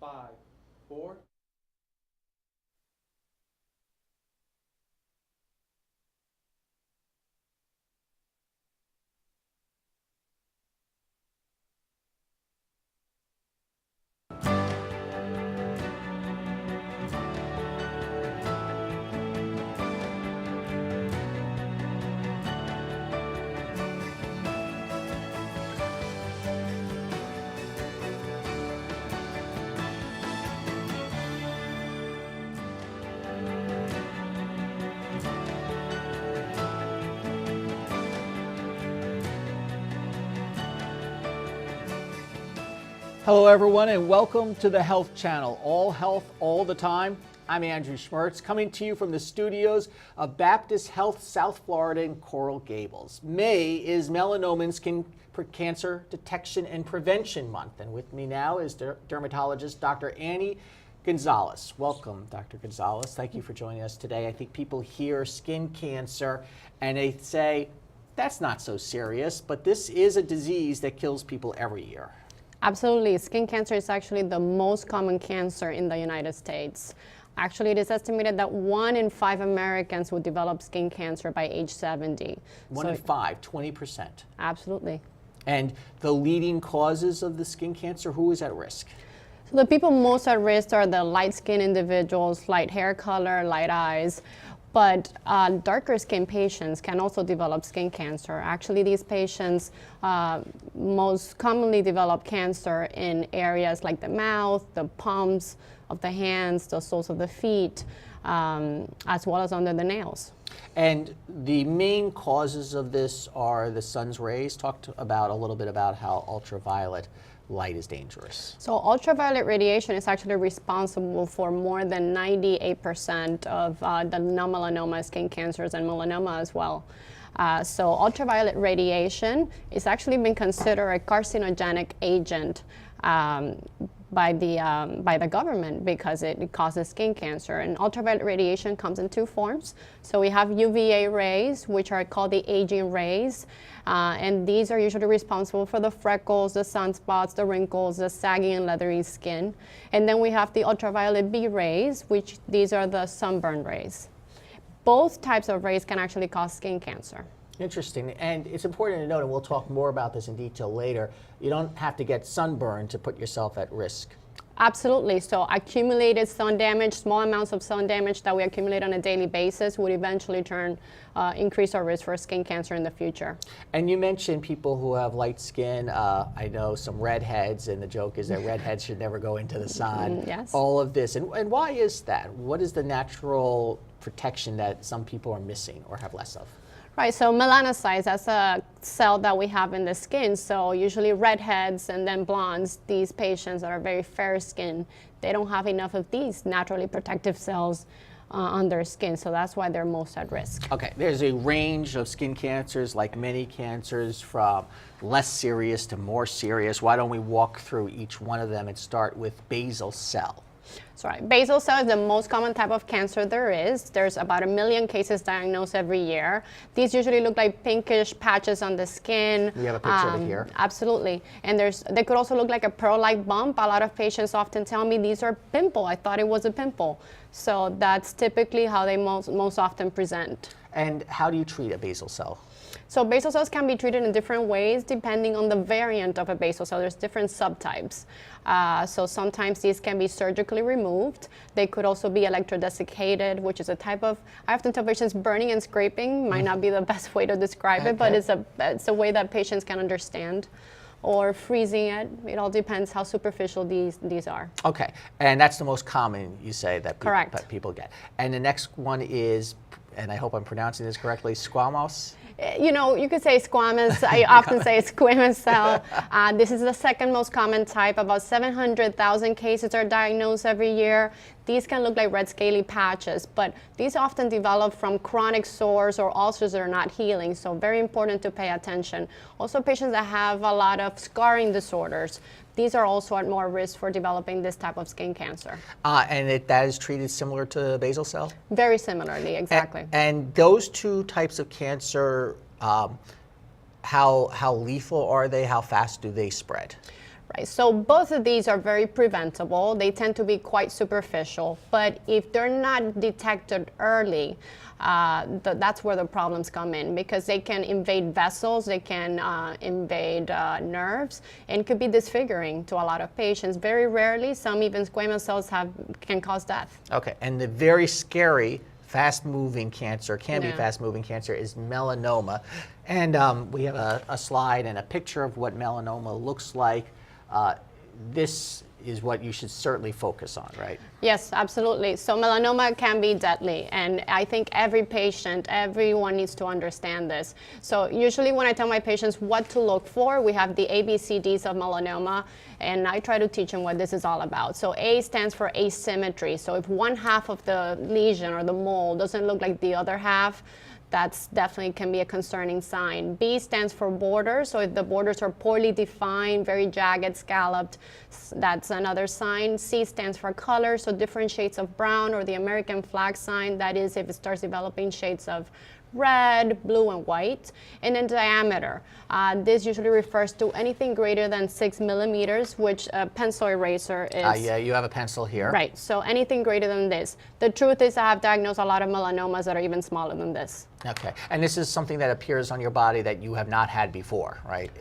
5, 4. Hello everyone and welcome to the Health Channel, all health all the time. I'm Andrew Schmertz, coming to you from the studios of Baptist Health South Florida in Coral Gables. May is Melanoma and Skin Cancer Detection and Prevention Month, and with me now is dermatologist Dr. Annie Gonzalez. Welcome, Dr. Gonzalez. Thank you for joining us today. I think people hear skin cancer and they say, that's not so serious, but this is a disease that kills people every year. Absolutely. Skin cancer is actually the most common cancer in the United States. Actually, it is estimated that 1 in 5 Americans will develop skin cancer by age 70. 1 in 5, 20%. Absolutely. And the leading causes of the skin cancer, who is at risk? So the people most at risk are the light-skinned individuals, light hair color, light eyes. But darker skin patients can also develop skin cancer. Actually, these patients most commonly develop cancer in areas like the mouth, the palms of the hands, the soles of the feet, as well as under the nails. And the main causes of this are the sun's rays. Talk about a little bit about how ultraviolet light is dangerous. So ultraviolet radiation is actually responsible for more than 98% of the non-melanoma skin cancers and melanoma as well. So ultraviolet radiation is actually been considered a carcinogenic agent by the government because it causes skin cancer. And ultraviolet radiation comes in 2 forms. So we have UVA rays, which are called the aging rays, and these are usually responsible for the freckles, the sunspots, the wrinkles, the saggy and leathery skin. And then we have the ultraviolet B rays, which these are the sunburn rays. Both types of rays can actually cause skin cancer. Interesting, and it's important to note, and we'll talk more about this in detail later, you don't have to get sunburned to put yourself at risk. Absolutely. So accumulated sun damage, small amounts of sun damage that we accumulate on a daily basis would eventually increase our risk for skin cancer in the future. And you mentioned people who have light skin. I know some redheads, and the joke is that redheads should never go into the sun. Yes. All of this. And why is that? What is the natural protection that some people are missing or have less of? Right, so melanocytes, that's a cell that we have in the skin. So usually redheads and then blondes, these patients that are very fair skin, they don't have enough of these naturally protective cells on their skin. So that's why they're most at risk. Okay, there's a range of skin cancers, like many cancers, from less serious to more serious. Why don't we walk through each one of them and start with basal cell? That's right. Basal cell is the most common type of cancer there is. There's about 1 million cases diagnosed every year. These usually look like pinkish patches on the skin. We have a picture of it here. Absolutely. And they could also look like a pearl-like bump. A lot of patients often tell me these are pimple. I thought it was a pimple. So that's typically how they most often present. And how do you treat a basal cell? So basal cells can be treated in different ways depending on the variant of a basal cell. There's different subtypes. So sometimes these can be surgically removed. They could also be electrodesiccated, which is a type of, I often tell patients burning and scraping might not be the best way to describe it, but it's a way that patients can understand. Or freezing it. It all depends how superficial these are. Okay, and that's the most common, you say, that people get. And the next one is, and I hope I'm pronouncing this correctly, squamous? You know, you could say squamous. I often say squamous cell. This is the second most common type. About 700,000 cases are diagnosed every year. These can look like red scaly patches, but these often develop from chronic sores or ulcers that are not healing, so very important to pay attention. Also, patients that have a lot of scarring disorders, these are also at more risk for developing this type of skin cancer. And that is treated similar to basal cell? Very similarly, exactly. And those two types of cancer, how lethal are they? How fast do they spread? Right, so both of these are very preventable. They tend to be quite superficial, but if they're not detected early, that's where the problems come in, because they can invade vessels, they can invade nerves, and could be disfiguring to a lot of patients. Very rarely, some even squamous cells can cause death. Okay, and the very scary fast-moving cancer, can be Yeah. fast-moving cancer, is melanoma. And we have a slide and a picture of what melanoma looks like. This is what you should certainly focus on, right? Yes, absolutely. So melanoma can be deadly, and I think every patient, everyone needs to understand this. So usually when I tell my patients what to look for, we have the ABCDs of melanoma, and I try to teach them what this is all about. So A stands for asymmetry. So if one half of the lesion or the mole doesn't look like the other half, that's definitely can be a concerning sign. B stands for borders. So if the borders are poorly defined, very jagged, scalloped, that's another sign. C stands for color. So different shades of brown, or the American flag sign. That is if it starts developing shades of red, blue, and white. And then diameter. This usually refers to anything greater than 6 millimeters, which a pencil eraser is. Yeah, you have a pencil here. Right, so anything greater than this. The truth is I have diagnosed a lot of melanomas that are even smaller than this. Okay, and this is something that appears on your body that you have not had before, right?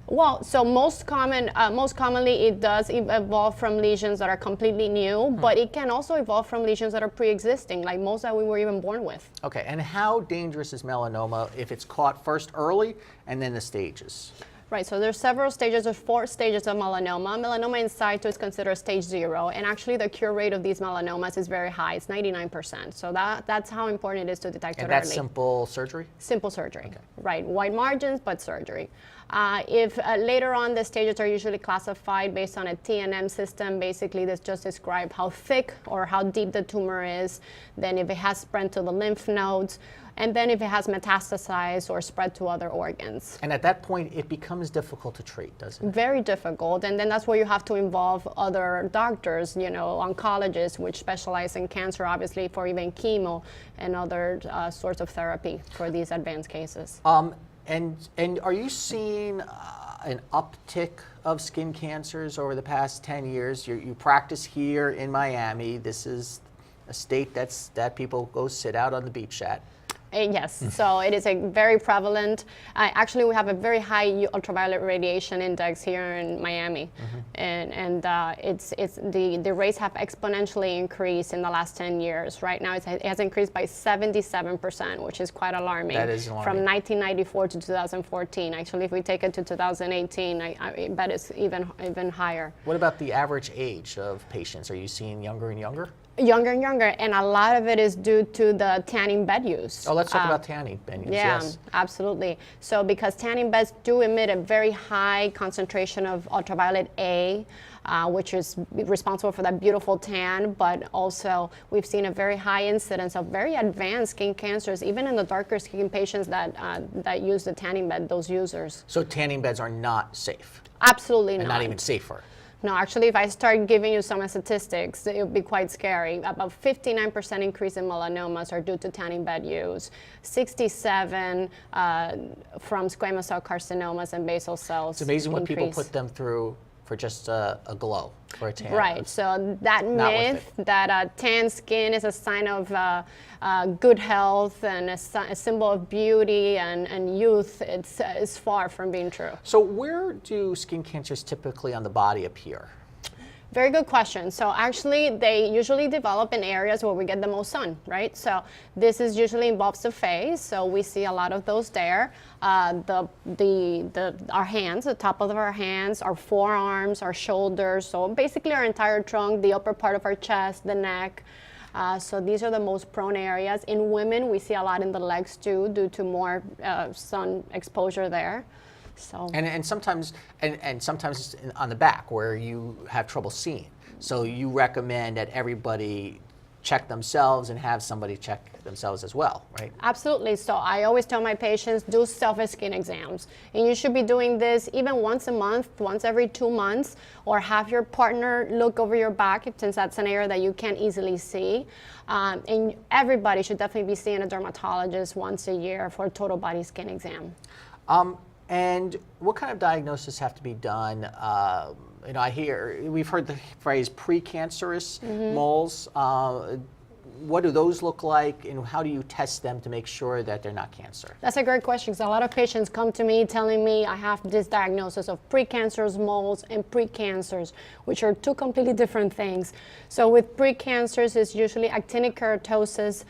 Well, so most commonly it does evolve from lesions that are completely new, but it can also evolve from lesions that are pre-existing, like most that we were even born with. Okay, and how dangerous is melanoma if it's caught first early and then the stages? Right, so there's several stages, there's 4 stages of melanoma. Melanoma in situ is considered stage 0, and actually the cure rate of these melanomas is very high, it's 99%. So that's how important it is to detect it early. And that's simple surgery? Simple surgery, okay. Right, wide margins, but surgery. If later on the stages are usually classified based on a TNM system, basically this just describes how thick or how deep the tumor is, then if it has spread to the lymph nodes, and then if it has metastasized or spread to other organs. And at that point, it becomes difficult to treat, doesn't it? Very difficult, and then that's where you have to involve other doctors, oncologists, which specialize in cancer, obviously, for even chemo and other sorts of therapy for these advanced cases. And are you seeing an uptick of skin cancers over the past 10 years? You practice here in Miami. This is a state that people go sit out on the beach at. Yes, so it is a very prevalent. Actually, we have a very high ultraviolet radiation index here in Miami, and the rates have exponentially increased in the last 10 years. Right now, it has increased by 77%, which is quite alarming. That is alarming. From 1994 to 2014. Actually, if we take it to 2018, I bet it's even higher. What about the average age of patients? Are you seeing younger and younger? Younger and younger, and a lot of it is due to the tanning bed use. Oh, let's talk about tanning bed use. Yeah, yes. absolutely. So because tanning beds do emit a very high concentration of ultraviolet A, which is responsible for that beautiful tan, but also we've seen a very high incidence of very advanced skin cancers, even in the darker skin patients that use the tanning bed, those users. So tanning beds are not safe? Absolutely And not even safer? No, actually, if I start giving you some statistics, it would be quite scary. About 59% increase in melanomas are due to tanning bed use, 67 from squamous cell carcinomas and basal cells. It's amazing what increase. people put them through for just a glow, for a tan. Right, so that myth that tan skin is a sign of good health and a symbol of beauty and youth, it's far from being true. So where do skin cancers typically on the body appear? Very good question. So actually, they usually develop in areas where we get the most sun, right? So this is usually involves the face. So we see a lot of those there. Our hands, the top of our hands, our forearms, our shoulders. So basically our entire trunk, the upper part of our chest, the neck. So these are the most prone areas. In women, we see a lot in the legs too, due to more sun exposure there. So And sometimes on the back where you have trouble seeing. So you recommend that everybody check themselves and have somebody check themselves as well, right? Absolutely. So I always tell my patients, do self-skin exams. And you should be doing this even once a month, once every 2 months, or have your partner look over your back since that's an area that you can't easily see. And everybody should definitely be seeing a dermatologist once a year for a total body skin exam. And what kind of diagnosis have to be done we've heard the phrase precancerous moles. What do those look like, and how do you test them to make sure that they're not cancer? That's a great question. So a lot of patients come to me telling me I have this diagnosis of precancerous moles and precancers, which are two completely different things. So with precancers, it's usually actinic keratosis.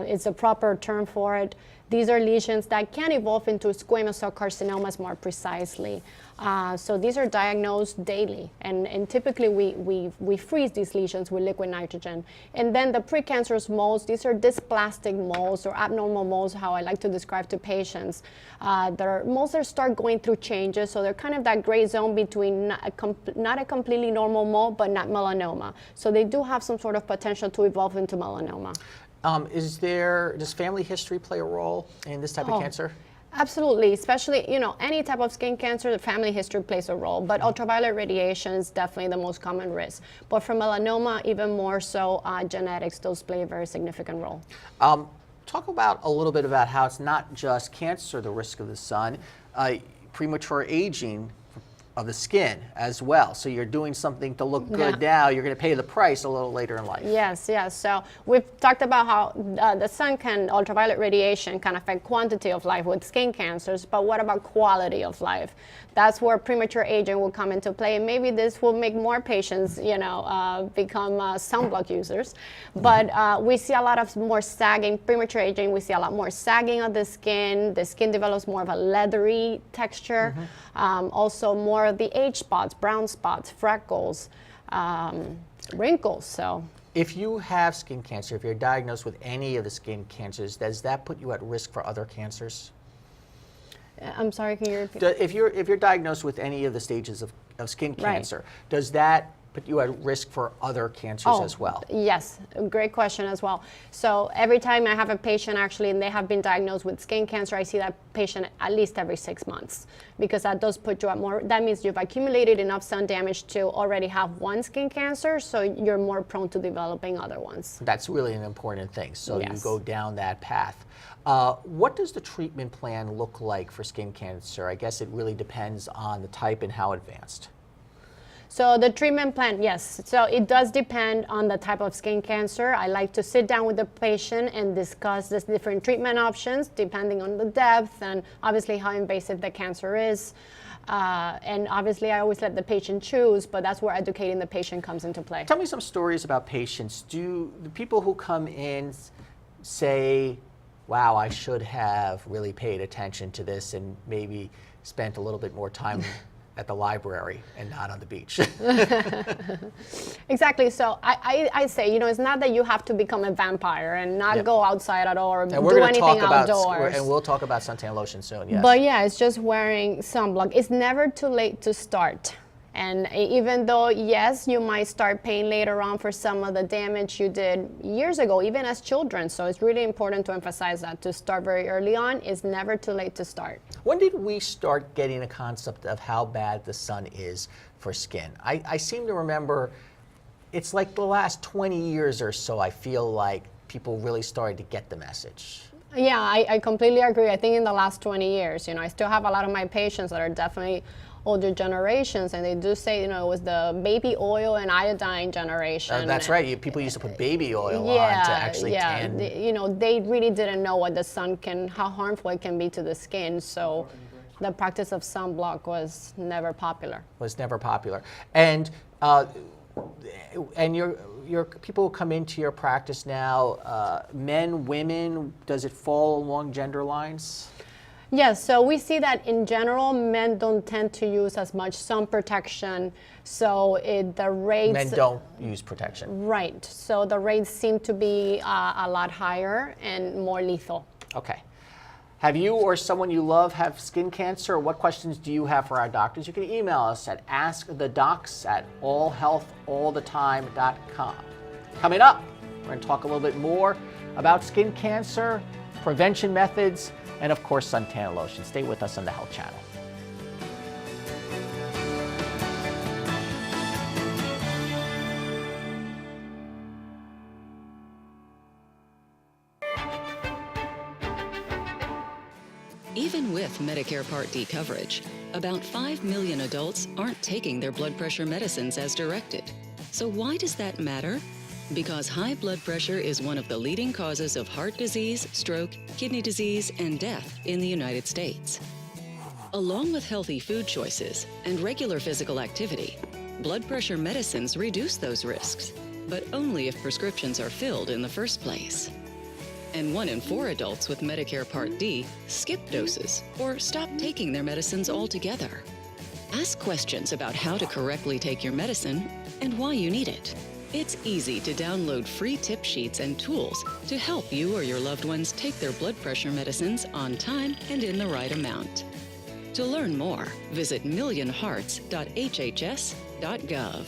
It's a proper term for it. These are lesions that can evolve into squamous cell carcinomas more precisely. So these are diagnosed daily, and typically we freeze these lesions with liquid nitrogen. And then the precancerous moles, these are dysplastic moles or abnormal moles, how I like to describe to patients. They're moles that start going through changes, so they're kind of that gray zone between not a completely normal mole, but not melanoma. So they do have some sort of potential to evolve into melanoma. Does family history play a role in this type of cancer? Absolutely, especially, any type of skin cancer, the family history plays a role, but ultraviolet radiation is definitely the most common risk. But for melanoma, even more so, genetics, those play a very significant role. Talk about a little bit about how it's not just cancer, the risk of the sun, premature aging of the skin as well. So you're doing something to look good now, you're going to pay the price a little later in life. Yes. So we've talked about how the sun ultraviolet radiation can affect quantity of life with skin cancers, but what about quality of life? That's where premature aging will come into play, and maybe this will make more patients, become sunblock users. But we see a lot of more sagging, premature aging. We see a lot more sagging of the skin. The skin develops more of a leathery texture. Also more of the age spots, brown spots, freckles, wrinkles. So if you have skin cancer, if you're diagnosed with any of the skin cancers, does that put you at risk for other cancers? I'm sorry, can you repeat? If you're diagnosed with any of the stages of skin cancer, does that put you at risk for other cancers as well? Yes, great question as well. So every time I have a patient actually and they have been diagnosed with skin cancer, I see that patient at least every 6 months, because that does put you at more, that means you've accumulated enough sun damage to already have one skin cancer, so you're more prone to developing other ones. That's really an important thing, so you go down that path. What does the treatment plan look like for skin cancer? I guess it really depends on the type and how advanced. So the treatment plan, yes. So it does depend on the type of skin cancer. I like to sit down with the patient and discuss the different treatment options depending on the depth and obviously how invasive the cancer is. And obviously I always let the patient choose, but that's where educating the patient comes into play. Tell me some stories about patients. Do the people who come in say, wow, I should have really paid attention to this and maybe spent a little bit more time at the library and not on the beach? Exactly. So I say, it's not that you have to become a vampire and not go outside at all or do anything outdoors. And we'll talk about suntan lotion soon, yes. But yeah, it's just wearing sunblock. It's never too late to start. And even though, yes, you might start paying later on for some of the damage you did years ago, even as children. So it's really important to emphasize that to start very early on. It's never too late to start. When did we start getting a concept of how bad the sun is for skin? I seem to remember it's like the last 20 years or so, I feel like people really started to get the message. Yeah, I completely agree. I think in the last 20 years, I still have a lot of my patients that are definitely older generations, and they do say, it was the baby oil and iodine generation. That's right. People used to put baby oil on to actually tan. They really didn't know what the sun how harmful it can be to the skin. So the practice of sunblock was never popular. And your people who come into your practice now, men, women, does it fall along gender lines? Yes, so we see that in general, men don't tend to use as much sun protection, so the rates... Men don't use protection. Right, so the rates seem to be a lot higher and more lethal. Okay. Have you or someone you love have skin cancer? What questions do you have for our doctors? You can email us at askthedocs@allhealthallthetime.com. Coming up, we're going to talk a little bit more about skin cancer, prevention methods, and of course, suntan lotion. Stay with us on the Health Channel. Even with Medicare Part D coverage, about 5 million adults aren't taking their blood pressure medicines as directed. So why does that matter? Because high blood pressure is one of the leading causes of heart disease, stroke, kidney disease, and death in the United States. Along with healthy food choices and regular physical activity, blood pressure medicines reduce those risks, but only if prescriptions are filled in the first place. And 1 in 4 adults with Medicare Part D skip doses or stop taking their medicines altogether. Ask questions about how to correctly take your medicine and why you need it. It's easy to download free tip sheets and tools to help you or your loved ones take their blood pressure medicines on time and in the right amount. To learn more, visit millionhearts.hhs.gov.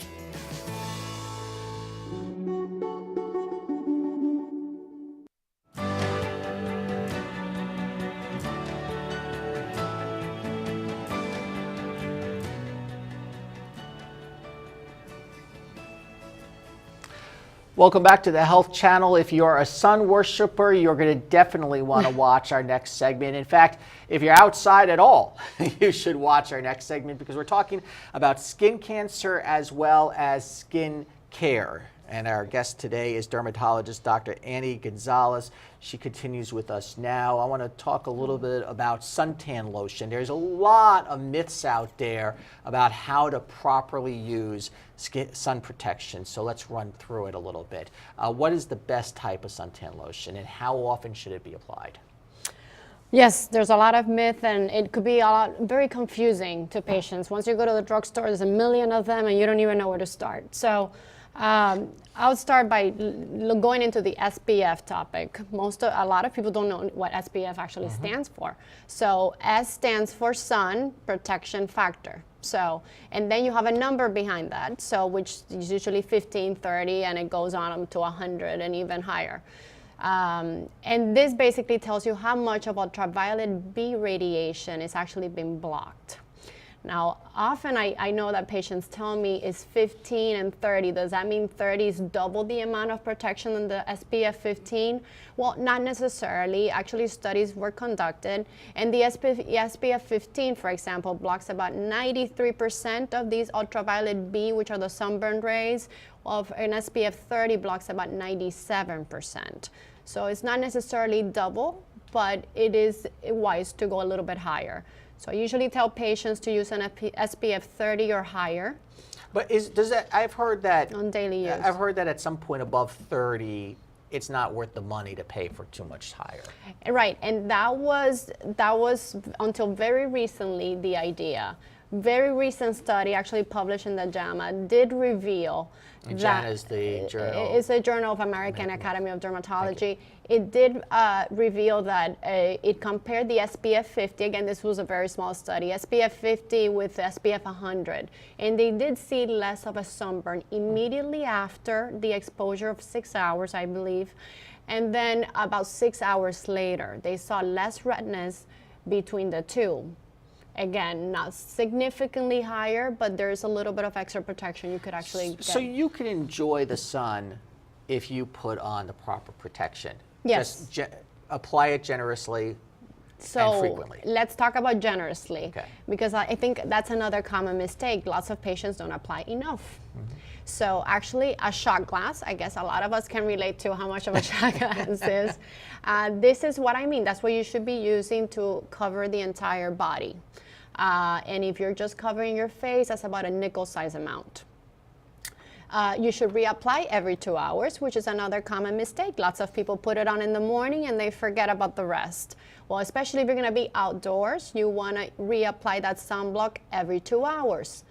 Welcome back to the Health Channel. If you're a sun worshiper, you're going to definitely want to watch our next segment. In fact, if you're outside at all, you should watch our next segment because we're talking about skin cancer as well as skin care. And our guest today is dermatologist Dr. Annie Gonzalez. She continues with us now. I want to talk a little bit about suntan lotion. There's a lot of myths out there about how to properly use sun protection. So let's run through it a little bit. What is the best type of suntan lotion and how often should it be applied? Yes, there's a lot of myth and it could be very confusing to patients. Once you go to the drugstore, there's a million of them and you don't even know where to start. So I'll start by going into the SPF topic. A lot of people don't know what SPF actually stands for. So S stands for sun protection factor. So, and then you have a number behind that. So, which is usually 15, 30, and it goes on to 100 and even higher. And this basically tells you how much of ultraviolet B radiation is actually being blocked. Now, often I know that patients tell me it's 15 and 30. Does that mean 30 is double the amount of protection than the SPF 15? Well, not necessarily. Actually, studies were conducted, and the SPF 15, for example, blocks about 93% of these ultraviolet B, which are the sunburn rays, of an SPF 30 blocks about 97%. So it's not necessarily double, but it is wise to go a little bit higher. So I usually tell patients to use an SPF 30 or higher. But I've heard that on daily use. I've heard that at some point above 30, it's not worth the money to pay for too much higher. Right, and that was until very recently the idea. Very recent study actually published in the JAMA did reveal and JAMA is the journal. It's a Journal of American Academy of Dermatology. It did reveal that it compared the SPF 50, again this was a very small study, SPF 50 with SPF 100, and they did see less of a sunburn immediately after the exposure of 6 hours, I believe, and then about 6 hours later they saw less redness between the two. Again, not significantly higher, but there's a little bit of extra protection you could actually get. So you can enjoy the sun if you put on the proper protection. Yes. Just apply it generously and frequently. Let's talk about generously, okay, because I think that's another common mistake. Lots of patients don't apply enough. So actually a shot glass, I guess a lot of us can relate to how much of a shot glass is. This is what I mean. That's what you should be using to cover the entire body. And if you're just covering your face, that's about a nickel size amount. You should reapply every 2 hours, which is another common mistake. Lots of people put it on in the morning and they forget about the rest. Well, especially if you're gonna be outdoors, you wanna reapply that sunblock every 2 hours.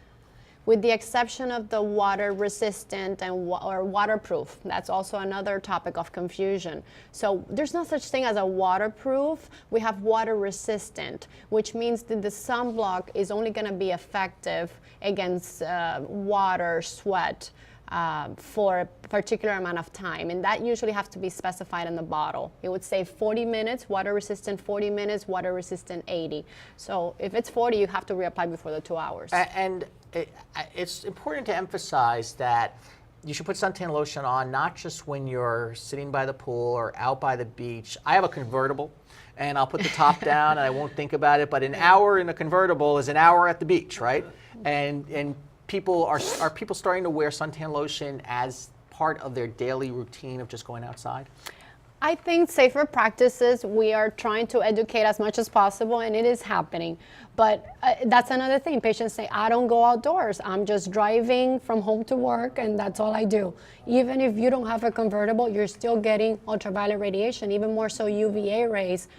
With the exception of the water resistant or waterproof. That's also another topic of confusion. So there's no such thing as a waterproof. We have water resistant, which means that the sunblock is only going to be effective against water, sweat, for a particular amount of time, and that usually has to be specified in the bottle. It would say 40 minutes, water resistant 40 minutes, water resistant 80. So if it's 40, you have to reapply before the 2 hours. And it's important to emphasize that you should put suntan lotion on not just when you're sitting by the pool or out by the beach. I have a convertible, and I'll put the top down and I won't think about it, but an hour in a convertible is an hour at the beach, right? And people are people starting to wear suntan lotion as part of their daily routine of just going outside? I think safer practices, we are trying to educate as much as possible, and it is happening. But that's another thing. Patients say, I don't go outdoors. I'm just driving from home to work, and that's all I do. Even if you don't have a convertible, you're still getting ultraviolet radiation, even more so UVA rays.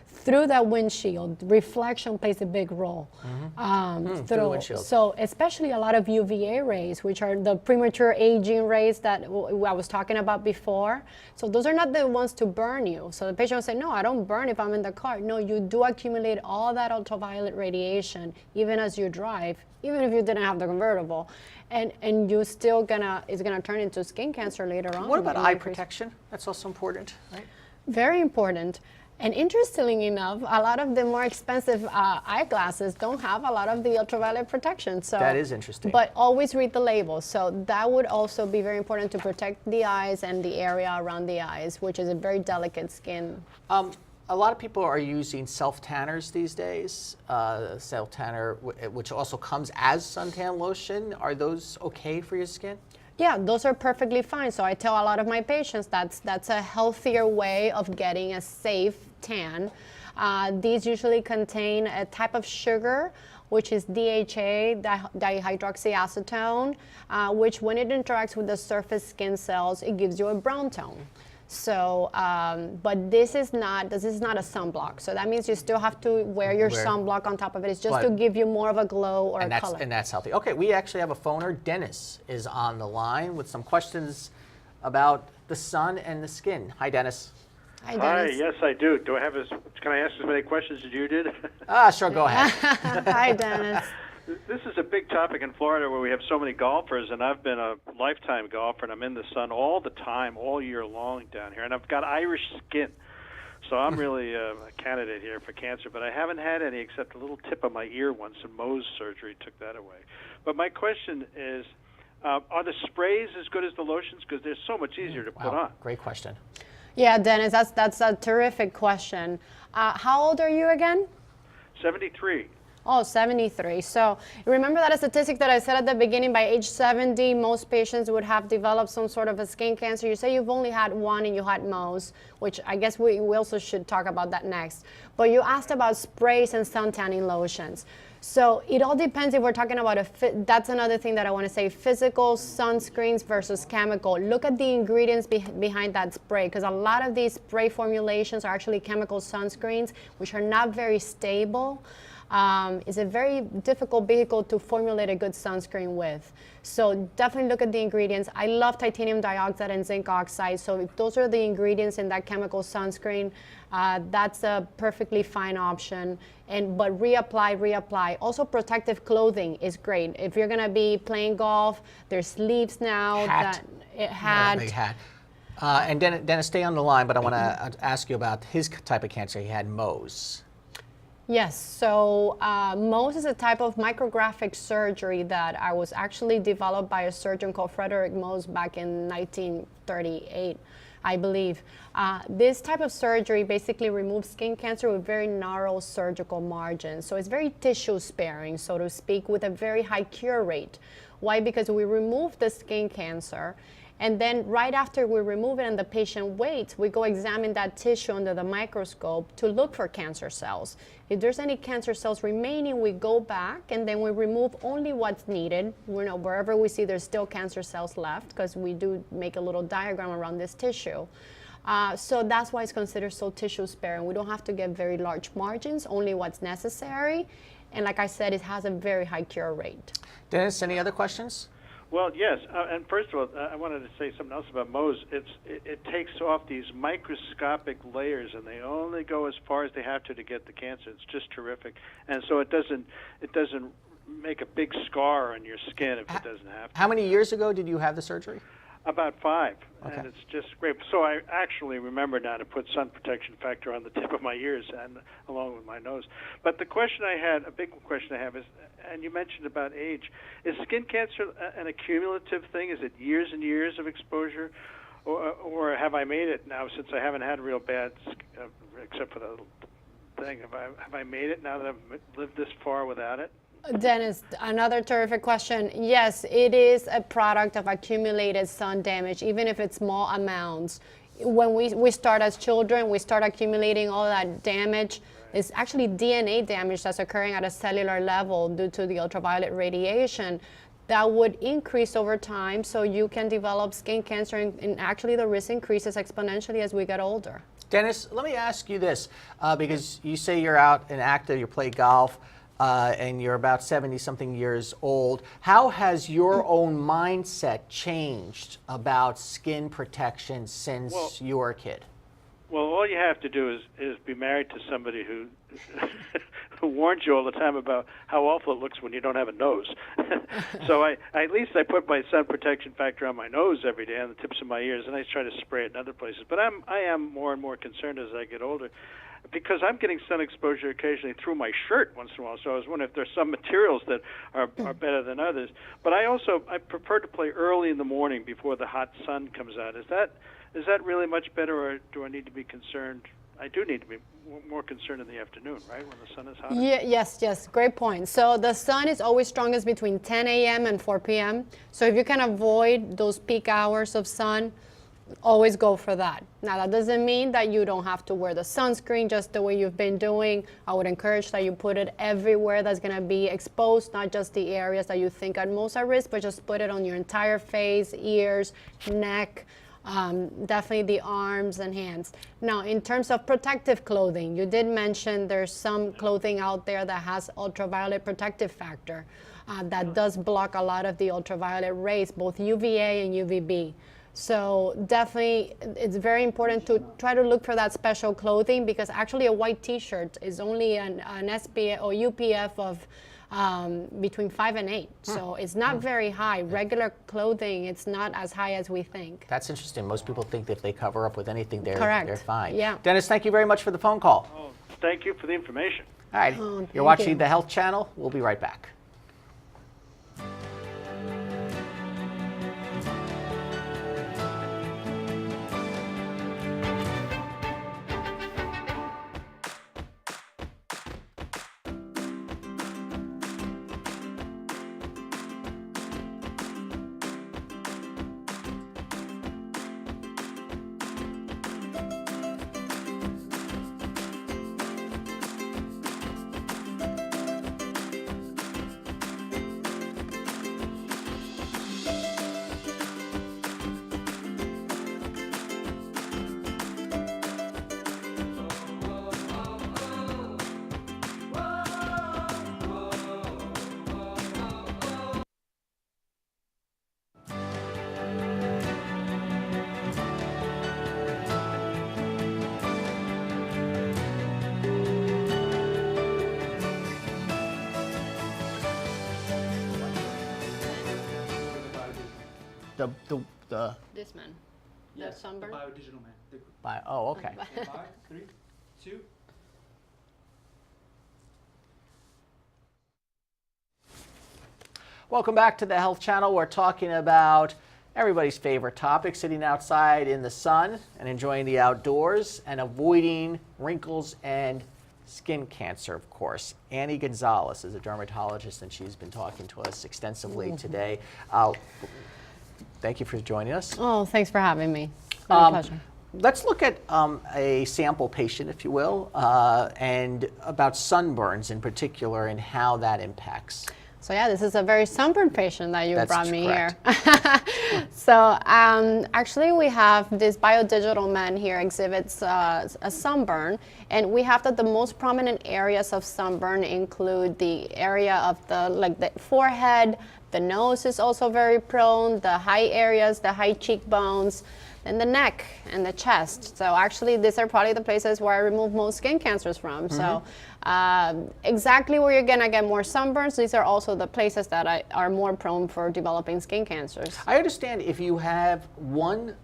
Through that windshield, reflection plays a big role. Through the windshield. So especially a lot of UVA rays, which are the premature aging rays that I was talking about before. So those are not the ones to burn you. So the patient will say, no, I don't burn if I'm in the car. No, you do accumulate all that ultraviolet radiation, even as you drive, even if you didn't have the convertible. And you still it's gonna turn into skin cancer later on. What about eye protection? That's also important, right? Very important. And interestingly enough, a lot of the more expensive eyeglasses don't have a lot of the ultraviolet protection. So that is interesting. But always read the label. So that would also be very important to protect the eyes and the area around the eyes, which is a very delicate skin. A lot of people are using self-tanners these days. Self-tanner, which also comes as suntan lotion. Are those okay for your skin? Yeah, those are perfectly fine. So I tell a lot of my patients that's a healthier way of getting a safe tan. These usually contain a type of sugar, which is DHA, dihydroxyacetone, which when it interacts with the surface skin cells, it gives you a brown tone. So, but this is not a sunblock. So that means you still have to wear your sunblock on top of it. It's just to give you more of a glow or a color. And that's healthy. Okay, we actually have a phoner. Dennis is on the line with some questions about the sun and the skin. Hi, Dennis. Hi, Dennis. Hi, yes, I do. Can I ask as many questions as you did? Sure, go ahead. Hi, Dennis. This is a big topic in Florida where we have so many golfers, and I've been a lifetime golfer, and I'm in the sun all the time, all year long down here, and I've got Irish skin. So I'm really a candidate here for cancer, but I haven't had any except a little tip of my ear once, and Mohs surgery took that away. But my question is, are the sprays as good as the lotions? Because they're so much easier to put on. Great question. Yeah, Dennis, that's a terrific question. How old are you again? 73. Oh, 73. So remember that statistic that I said at the beginning, by age 70, most patients would have developed some sort of a skin cancer. You say you've only had one and you had Mohs, which I guess we also should talk about that next. But you asked about sprays and sun tanning lotions. So it all depends if we're talking about that's another thing that I want to say, physical sunscreens versus chemical. Look at the ingredients behind that spray, because a lot of these spray formulations are actually chemical sunscreens, which are not very stable. It's a very difficult vehicle to formulate a good sunscreen with. So definitely look at the ingredients. I love titanium dioxide and zinc oxide. So if those are the ingredients in that chemical sunscreen, that's a perfectly fine option. But reapply. Also, protective clothing is great. If you're gonna be playing golf, there's sleeves now. Hat. Big hat. And Dennis, stay on the line, but I want to ask you about his type of cancer. He had Mohs. Yes, so Mohs is a type of micrographic surgery that was actually developed by a surgeon called Frederick Mohs back in 1938, I believe. This type of surgery basically removes skin cancer with very narrow surgical margins. So it's very tissue sparing, so to speak, with a very high cure rate. Why? Because we remove the skin cancer, and then right after we remove it and the patient waits, we go examine that tissue under the microscope to look for cancer cells. If there's any cancer cells remaining, we go back and then we remove only what's needed. Wherever we see there's still cancer cells left, because we do make a little diagram around this tissue. So that's why it's considered so tissue sparing. We don't have to get very large margins, only what's necessary. And like I said, it has a very high cure rate. Dennis, any other questions? Well, yes, and first of all, I wanted to say something else about Mohs. It takes off these microscopic layers, and they only go as far as they have to get the cancer. It's just terrific, and so it doesn't make a big scar on your skin if it doesn't have to. How many years ago did you have the surgery? About 5, Okay. and it's just great. So I actually remember now to put sun protection factor on the tip of my ears and along with my nose. But the question I had, a big question I have is, and you mentioned about age, is skin cancer an accumulative thing? Is it years and years of exposure? Or have I made it now since I haven't had real bad, except for the thing, have I made it now that I've lived this far without it? Dennis, another terrific question. Yes, it is a product of accumulated sun damage, even if it's small amounts. When we start as children, we start accumulating all that damage. It's actually DNA damage that's occurring at a cellular level due to the ultraviolet radiation that would increase over time, so you can develop skin cancer, and actually the risk increases exponentially as we get older. Dennis, let me ask you this, because you say you're out and active, you play golf, and you're about 70-something years old. How has your own mindset changed about skin protection since you were a kid? Well, all you have to do is be married to somebody who who warns you all the time about how awful it looks when you don't have a nose. So at least I put my sun protection factor on my nose every day, on the tips of my ears, and I try to spray it in other places. But I am more and more concerned as I get older, because I'm getting sun exposure occasionally through my shirt once in a while. So I was wondering if there's some materials that are better than others. But I prefer to play early in the morning before the hot sun comes out. Is that really much better, or do I need to be concerned? I do need to be more concerned in the afternoon, right, when the sun is hot? Yeah, yes, great point. So the sun is always strongest between 10 a.m. and 4 p.m. So if you can avoid those peak hours of sun, always go for that. Now, that doesn't mean that you don't have to wear the sunscreen just the way you've been doing. I would encourage that you put it everywhere that's going to be exposed, not just the areas that you think are most at risk, but just put it on your entire face, ears, neck, definitely the arms and hands. Now, in terms of protective clothing, you did mention there's some clothing out there that has ultraviolet protective factor that does block a lot of the ultraviolet rays, both UVA and UVB. So definitely, it's very important to try to look for that special clothing, because actually a white t-shirt is only an SPF or UPF of between 5 and 8. So it's not very high. Regular clothing, it's not as high as we think. That's interesting. Most people think that if they cover up with anything, Correct. they're fine. Yeah. Dennis, thank you very much for the phone call. Oh, thank you for the information. All right, thank you're watching you. the Health Channel. We'll be right back. The This man, the sunburn. Biodigital man. oh, okay. 5, 3, 2. Welcome back to the Health Channel. We're talking about everybody's favorite topic, sitting outside in the sun and enjoying the outdoors and avoiding wrinkles and skin cancer, of course. Annie Gonzalez is a dermatologist, and she's been talking to us extensively today. Thank you for joining us. Oh, thanks for having me. It's been a pleasure. Let's look at a sample patient, if you will, and about sunburns in particular and how that impacts. So yeah, this is a very sunburned patient that you That's brought me correct. here. So actually we have this biodigital man here exhibits a sunburn, and we have that the most prominent areas of sunburn include the area of the forehead, the nose is also very prone, the high areas, the high cheekbones, then the neck and the chest. So actually, these are probably the places where I remove most skin cancers from. So exactly where you're gonna get more sunburns, these are also the places that are more prone for developing skin cancers. I understand if you have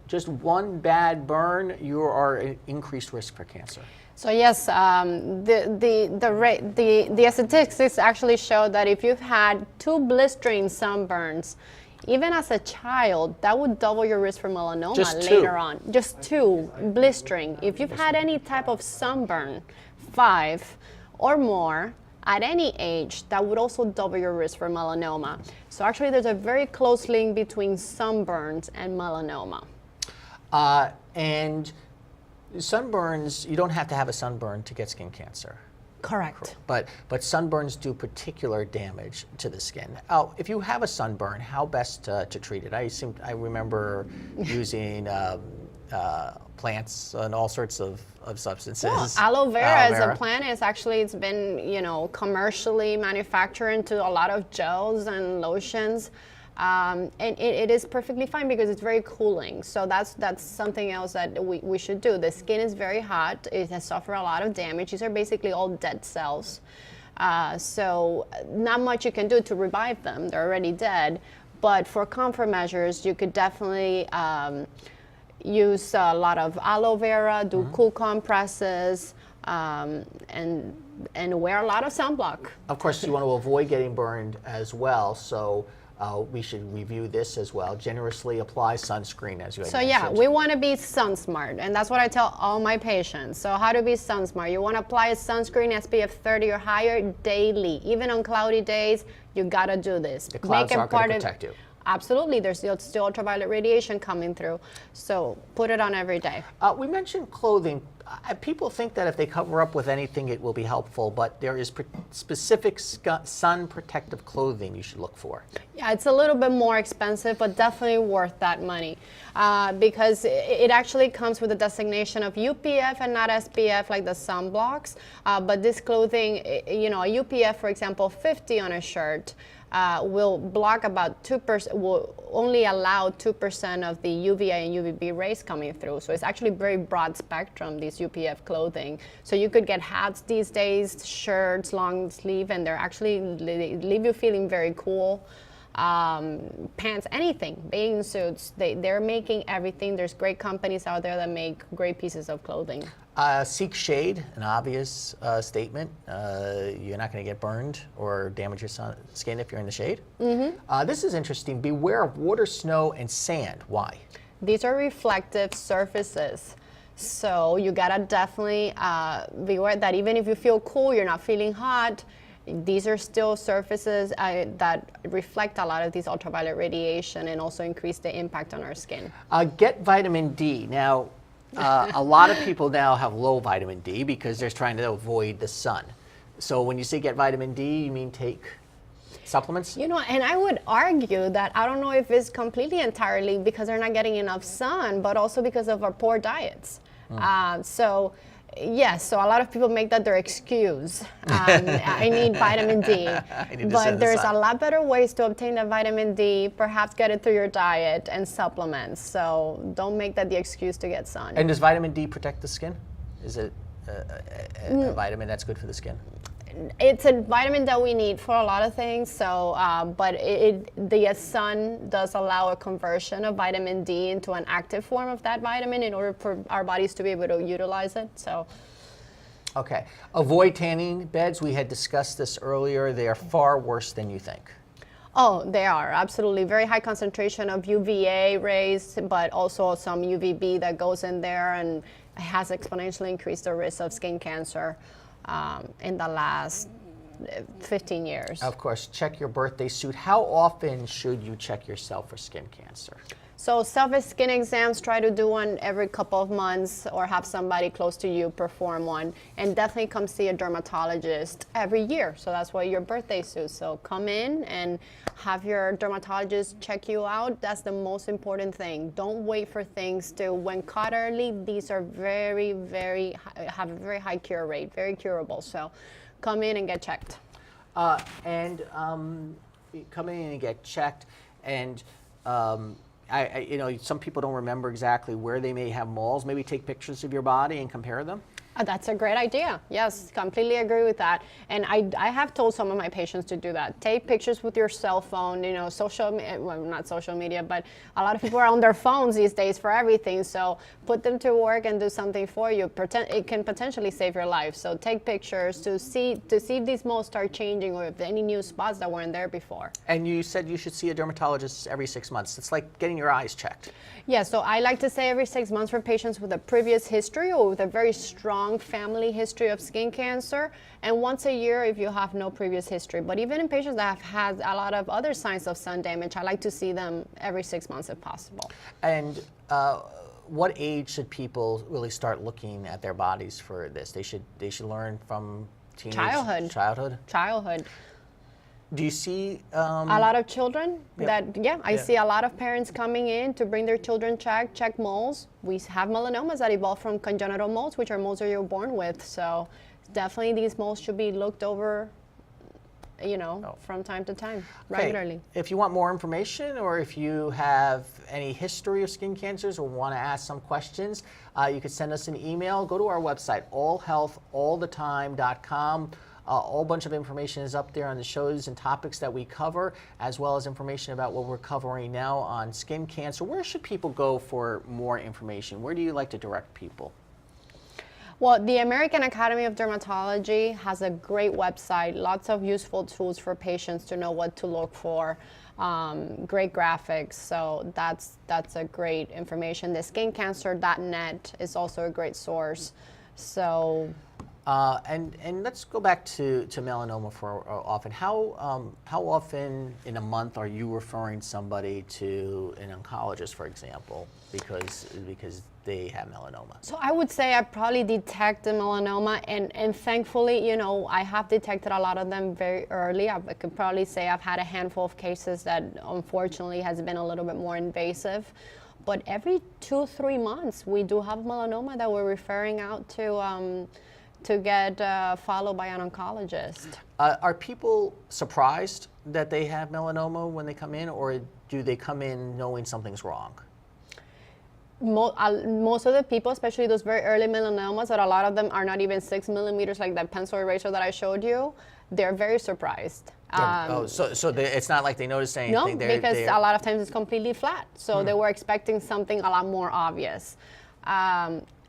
just one bad burn, you are at increased risk for cancer. So yes, the statistics actually show that if you've had 2 blistering sunburns, even as a child, that would double your risk for melanoma later on. Just 2 blistering. If you've had any type of sunburn, 5 or more, at any age, that would also double your risk for melanoma. So actually, there's a very close link between sunburns and melanoma. And sunburns, you don't have to have a sunburn to get skin cancer. Correct. But sunburns do particular damage to the skin. Oh, if you have a sunburn, how best to treat it? I remember using plants and all sorts of substances. Well, aloe vera as a plant it's been commercially manufactured into a lot of gels and lotions. And it is perfectly fine because it's very cooling. So that's something else that we should do. The skin is very hot. It has suffered a lot of damage. These are basically all dead cells. So not much you can do to revive them. They're already dead. But for comfort measures, you could definitely use a lot of aloe vera, do cool compresses, and wear a lot of sunblock. Of course, you want to avoid getting burned as well. So we should review this as well. Generously apply sunscreen, as you had mentioned. Yeah, we want to be sun smart, and that's what I tell all my patients. So how to be sun smart? You want to apply a sunscreen SPF 30 or higher daily. Even on cloudy days, you got to do this. The clouds aren't going to protect you. Absolutely, there's still ultraviolet radiation coming through. So put it on every day. We mentioned clothing. People think that if they cover up with anything, it will be helpful, but there is specific sun protective clothing you should look for. Yeah, it's a little bit more expensive, but definitely worth that money because it actually comes with a designation of UPF and not SPF like the sunblocks. But this clothing, a UPF, for example, 50 on a shirt, will block about 2%, will only allow 2% of the UVA and UVB rays coming through. So it's actually very broad spectrum, these UPF clothing. So you could get hats these days, shirts, long sleeve, and they're actually, they leave you feeling very cool. Pants, anything, bathing suits, they're making everything. There's great companies out there that make great pieces of clothing. Seek shade, an obvious statement. You're not going to get burned or damage your skin if you're in the shade. This is interesting. Beware of water, snow, and sand. Why? These are reflective surfaces. So you got to definitely beware that even if you feel cool, you're not feeling hot, these are still surfaces that reflect a lot of these ultraviolet radiation and also increase the impact on our skin. Get vitamin D. Now, a lot of people now have low vitamin D because they're trying to avoid the sun. So when you say get vitamin D, you mean take supplements? And I would argue that I don't know if it's completely entirely because they're not getting enough sun, but also because of our poor diets. Yes, so a lot of people make that their excuse. I need vitamin D. But there's a lot better ways to obtain the vitamin D, perhaps get it through your diet and supplements. So don't make that the excuse to get sun. And does vitamin D protect the skin? Is it a vitamin that's good for the skin? It's a vitamin that we need for a lot of things. So, but the sun does allow a conversion of vitamin D into an active form of that vitamin in order for our bodies to be able to utilize it. So. Okay. Avoid tanning beds. We had discussed this earlier. They are far worse than you think. Oh, they are, absolutely. Very high concentration of UVA rays, but also some UVB that goes in there and has exponentially increased the risk of skin cancer in the last 15 years. Of course, check your birthday suit. How often should you check yourself for skin cancer? So self-skin exams, try to do one every couple of months or have somebody close to you perform one. And definitely come see a dermatologist every year. So that's why your birthday suit. So come in and have your dermatologist check you out. That's the most important thing. Don't wait for things to, when caught early, these are very, have a very high cure rate, very curable. So come in and get checked. Come in and get checked. And some people don't remember exactly where they may have moles. Maybe take pictures of your body and compare them. That's a great idea. Yes, completely agree with that. And I have told some of my patients to do that. Take pictures with your cell phone, well, not social media, but a lot of people are on their phones these days for everything. So put them to work and do something for you. It can potentially save your life. So take pictures to see if these moles start changing or if any new spots that weren't there before. And you said you should see a dermatologist every 6 months. It's like getting your eyes checked. Yeah, so I like to say every 6 months for patients with a previous history or with a very strong family history of skin cancer, and once a year if you have no previous history. But even in patients that have had a lot of other signs of sun damage, I like to see them every 6 months if possible. And what age should people really start looking at their bodies for this? They should learn from teenage childhood. Do you see a lot of children I see a lot of parents coming in to bring their children check moles. We have melanomas that evolve from congenital moles, which are moles that you're born with. So definitely these moles should be looked over, from time to time, regularly. If you want more information or if you have any history of skin cancers or want to ask some questions, you can send us an email. Go to our website, allhealthallthetime.com. A whole bunch of information is up there on the shows and topics that we cover, as well as information about what we're covering now on skin cancer. Where should people go for more information? Where do you like to direct people? Well, the American Academy of Dermatology has a great website, lots of useful tools for patients to know what to look for, great graphics, so that's a great information. The skincancer.net is also a great source. So. And let's go back to melanoma for often. How often in a month are you referring somebody to an oncologist, for example, because they have melanoma? So I would say I probably detect the melanoma, and thankfully, I have detected a lot of them very early. I could probably say I've had a handful of cases that unfortunately has been a little bit more invasive. But every 2-3 months, we do have melanoma that we're referring out to get followed by an oncologist. Are people surprised that they have melanoma when they come in, or do they come in knowing something's wrong? Most of the people, especially those very early melanomas, that a lot of them are not even 6 millimeters, like that pencil eraser that I showed you, they're very surprised. So it's not like they noticed anything? No, because a lot of times it's completely flat. So they were expecting something a lot more obvious.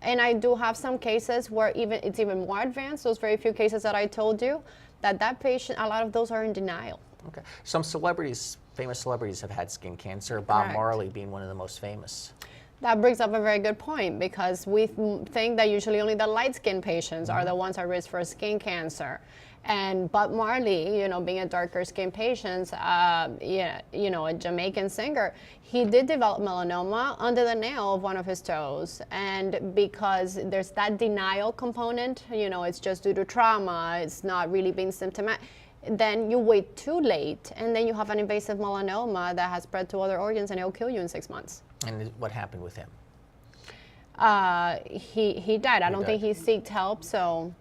And I do have some cases where it's even more advanced, those very few cases that I told you, that patient, a lot of those are in denial. Okay. Some famous celebrities have had skin cancer, Bob Correct. Marley being one of the most famous. That brings up a very good point, because we think that usually only the light-skinned patients are the ones at risk for skin cancer. And Bob Marley, being a darker skinned patient, a Jamaican singer, he did develop melanoma under the nail of one of his toes. And because there's that denial component, it's just due to trauma, it's not really being symptomatic, then you wait too late, and then you have an invasive melanoma that has spread to other organs, and it'll kill you in 6 months. And what happened with him? He died. I don't think he sought help, so.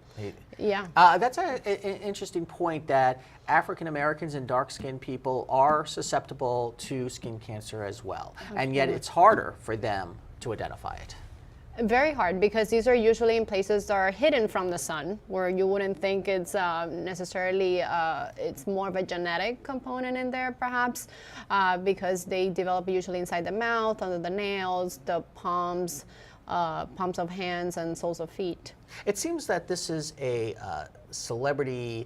Yeah. That's an interesting point, that African Americans and dark-skinned people are susceptible to skin cancer as well. And yet it's harder for them to identify it. Very hard, because these are usually in places that are hidden from the sun, where you wouldn't think it's necessarily, it's more of a genetic component in there perhaps, because they develop usually inside the mouth, under the nails, the palms of hands and soles of feet. It seems that this is a celebrity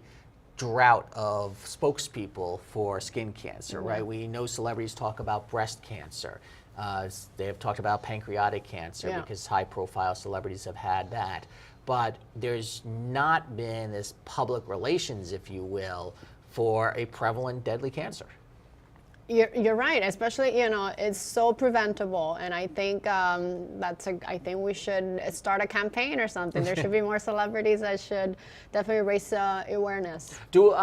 drought of spokespeople for skin cancer, right? We know celebrities talk about breast cancer. They have talked about pancreatic cancer because high-profile celebrities have had that. But there's not been this public relations, if you will, for a prevalent deadly cancer. You're right, especially, it's so preventable, and I think I think we should start a campaign or something. There should be more celebrities that should definitely raise awareness. Do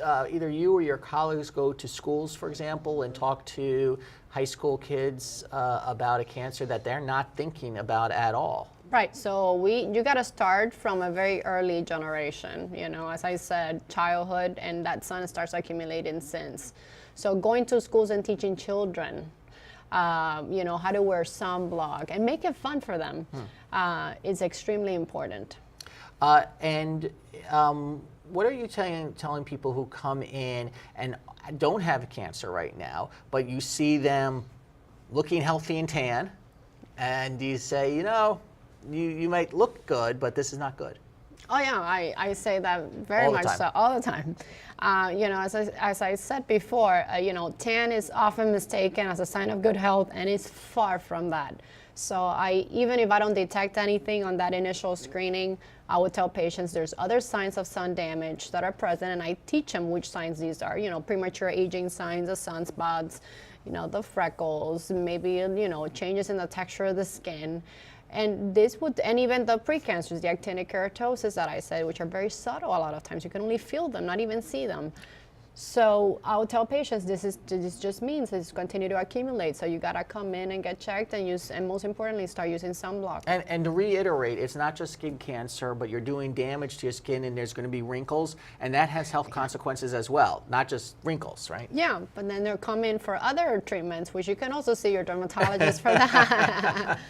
either you or your colleagues go to schools, for example, and talk to high school kids about a cancer that they're not thinking about at all? Right, so you got to start from a very early generation, as I said, childhood, and that sun starts accumulating since. So going to schools and teaching children you know, how to wear sunblock, and make it fun for them is extremely important. What are you telling people who come in and don't have cancer right now, but you see them looking healthy and tan, and you say, you know, you might look good, but this is not good? Oh yeah, I say that very All the much time. so, all the time. You know, as I said before, you know, tan is often mistaken as a sign of good health, and it's far from that. So even if I don't detect anything on that initial screening, I would tell patients there's other signs of sun damage that are present, and I teach them which signs these are. You know, premature aging signs, the sunspots, you know, the freckles, maybe, you know, changes in the texture of the skin. And even the precancers, the actinic keratosis that I said, which are very subtle a lot of times. You can only feel them, not even see them. So I would tell patients this just means it's continue to accumulate. So you gotta come in and get checked and most importantly, start using sunblock. And to reiterate, it's not just skin cancer, but you're doing damage to your skin, and there's going to be wrinkles, and that has health consequences as well, not just wrinkles, right? Yeah, but then they'll come in for other treatments, which you can also see your dermatologist for that.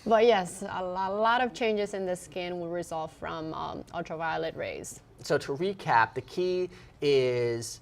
But yes, a lot of changes in the skin will result from ultraviolet rays. So to recap, the key is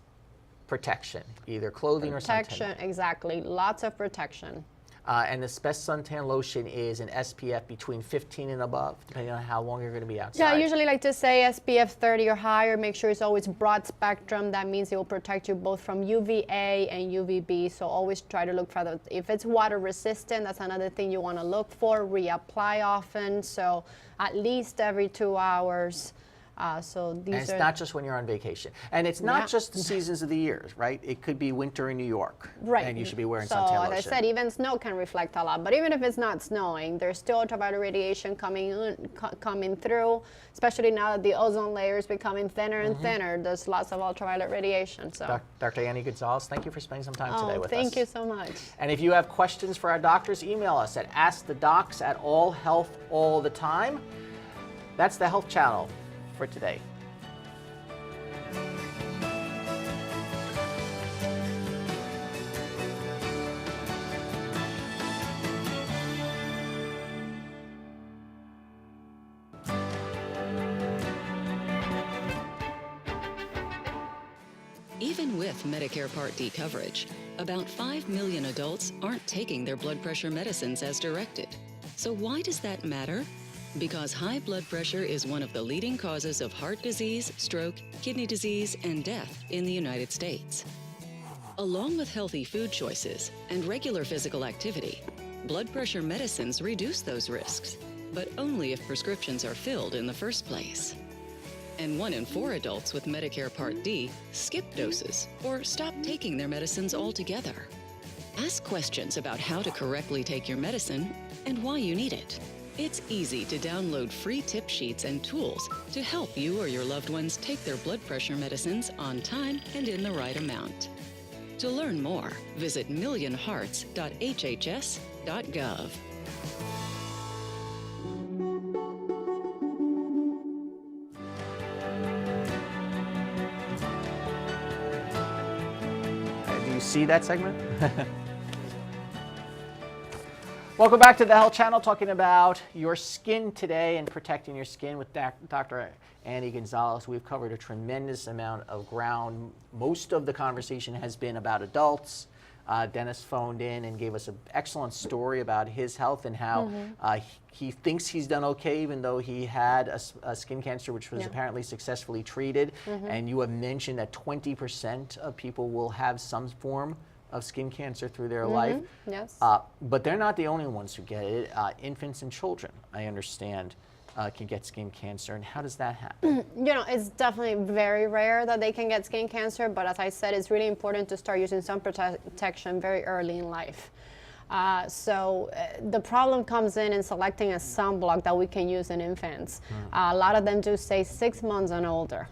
protection, either clothing or suntan. Protection, exactly. Lots of protection. And the best suntan lotion is an SPF between 15 and above, depending on how long you're going to be outside. Yeah, I usually like to say SPF 30 or higher. Make sure it's always broad spectrum. That means it will protect you both from UVA and UVB. So always try to look for if it's water resistant, that's another thing you want to look for. Reapply often, so at least every 2 hours. And it's not just when you're on vacation. And it's not just the seasons of the year, right? It could be winter in New York. Right. And you should be wearing so, suntan lotion. as I said, even snow can reflect a lot. But even if it's not snowing, there's still ultraviolet radiation coming through, especially now that the ozone layer is becoming thinner and thinner. There's lots of ultraviolet radiation. So, Dr. Annie Gonzalez, thank you for spending some time today with us. Thank you so much. And if you have questions for our doctors, email us at askthedocs@allhealthallthetime. That's the Health Channel for today. Even with Medicare Part D coverage, about 5 million adults aren't taking their blood pressure medicines as directed. So why does that matter? Because high blood pressure is one of the leading causes of heart disease, stroke, kidney disease, and death in the United States. Along with healthy food choices and regular physical activity, blood pressure medicines reduce those risks, but only if prescriptions are filled in the first place. And 1 in 4 adults with Medicare Part D skip doses or stop taking their medicines altogether. Ask questions about how to correctly take your medicine and why you need it. It's easy to download free tip sheets and tools to help you or your loved ones take their blood pressure medicines on time and in the right amount. To learn more, visit millionhearts.hhs.gov. Do you see that segment? Welcome back to the Health Channel, talking about your skin today and protecting your skin with Dr. Annie Gonzalez. We've covered a tremendous amount of ground. Most of the conversation has been about adults. Dennis phoned in and gave us an excellent story about his health and how he thinks he's done okay, even though he had a skin cancer, which was apparently successfully treated. And you have mentioned that 20% of people will have some form of skin cancer through their life. Yes. But they're not the only ones who get it. Infants and children, I understand, can get skin cancer. And how does that happen? You know, it's definitely very rare that they can get skin cancer, but as I said, it's really important to start using sun protection very early in life. The problem comes in selecting a sunblock that we can use in infants. A lot of them do say 6 months and older.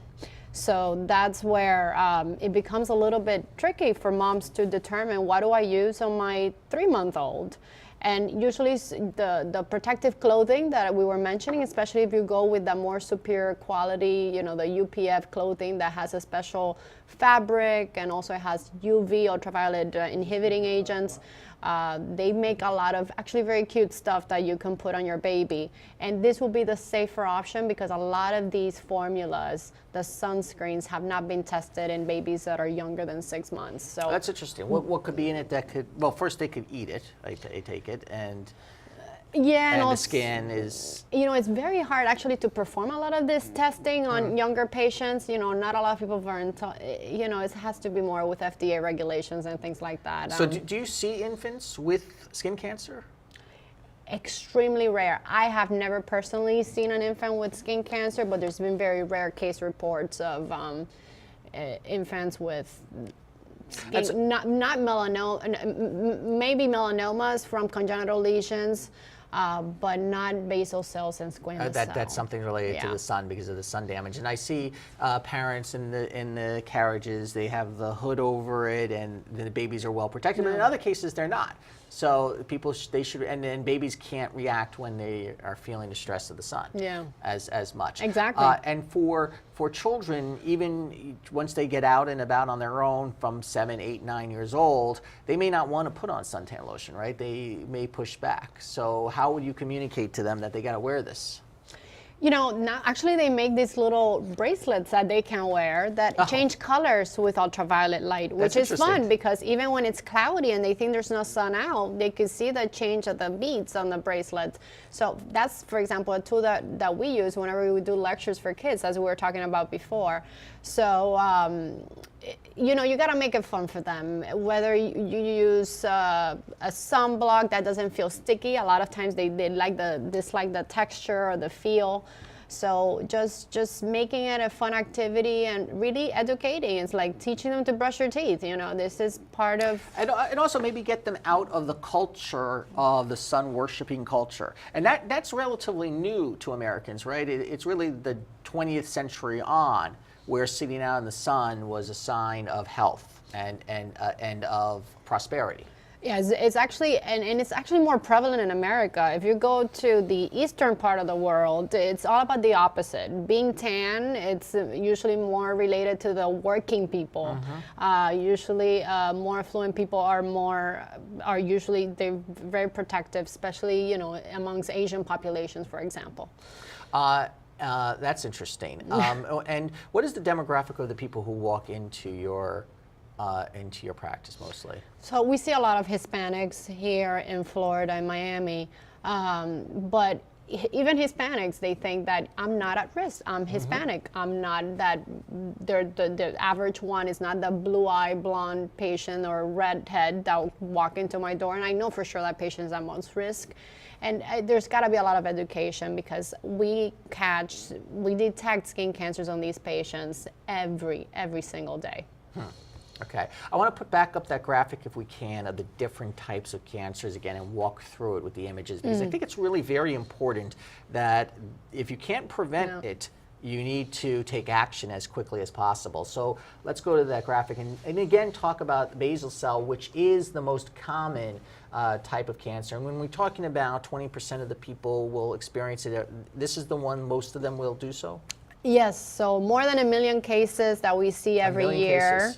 So that's where it becomes a little bit tricky for moms to determine what do I use on my 3-month-old. And usually the protective clothing that we were mentioning, especially if you go with the more superior quality, you know, the UPF clothing that has a special fabric and also has UV, ultraviolet inhibiting agents, They make a lot of actually very cute stuff that you can put on your baby. And this will be the safer option because a lot of these formulas, the sunscreens, have not been tested in babies that are younger than 6 months. So That's interesting. What could be in it that could, well, first they could eat it, I take it, and yeah, the also, skin is, you know, it's very hard actually to perform a lot of this testing on younger patients. You know, not a lot of people are you know, it has to be more with FDA regulations and things like that. so do you see infants with skin cancer? Extremely rare. I have never personally seen an infant with skin cancer, but there's been very rare case reports of infants with skin, not melanoma, maybe melanomas from congenital lesions, but not basal cells and squamous cell. That's something related to the sun because of the sun damage. And I see parents in the carriages, they have the hood over it, and the babies are well protected. But in other cases, they're not. So people they should, and then babies can't react when they are feeling the stress of the sun as much. Exactly. And for children, even once they get out and about on their own from 7, 8, 9 years old, they may not want to put on suntan lotion, right? They may push back. So how would you communicate to them that they got to wear this? You know, now actually they make these little bracelets that they can wear that change colors with ultraviolet light, which is fun because even when it's cloudy and they think there's no sun out, they can see the change of the beads on the bracelets. So that's, for example, a tool that we use whenever we do lectures for kids, as we were talking about before. So, you know, you got to make it fun for them. Whether you use a sunblock that doesn't feel sticky, a lot of times they dislike the texture or the feel. So just making it a fun activity and really educating. It's like teaching them to brush your teeth. You know, this is part of. And also maybe get them out of the culture of the sun worshiping culture. And that's relatively new to Americans, right? It's really the 20th century on, where sitting out in the sun was a sign of health and of prosperity. Yeah, it's actually, and it's actually more prevalent in America. If you go to the eastern part of the world, it's all about the opposite. Being tan, it's usually more related to the working people. Usually more affluent people are usually, they're very protective, especially, you know, amongst Asian populations, for example. That's interesting. And what is the demographic of the people who walk into your practice mostly? So we see a lot of Hispanics here in Florida and Miami, but even Hispanics, they think that I'm not at risk. I'm Hispanic. I'm not that. The average one is not the blue-eyed blonde patient or redhead that will walk into my door, and I know for sure that patient is at most risk. And there's got to be a lot of education because we detect skin cancers on these patients every single day. Okay, I want to put back up that graphic if we can of the different types of cancers again and walk through it with the images because I think it's really very important that if you can't prevent it, you need to take action as quickly as possible. So let's go to that graphic and again talk about basal cell, which is the most common type of cancer. And when we're talking about 20% of the people will experience it, this is the one most of them will do so? Yes, so more than 1 million cases that we see every year.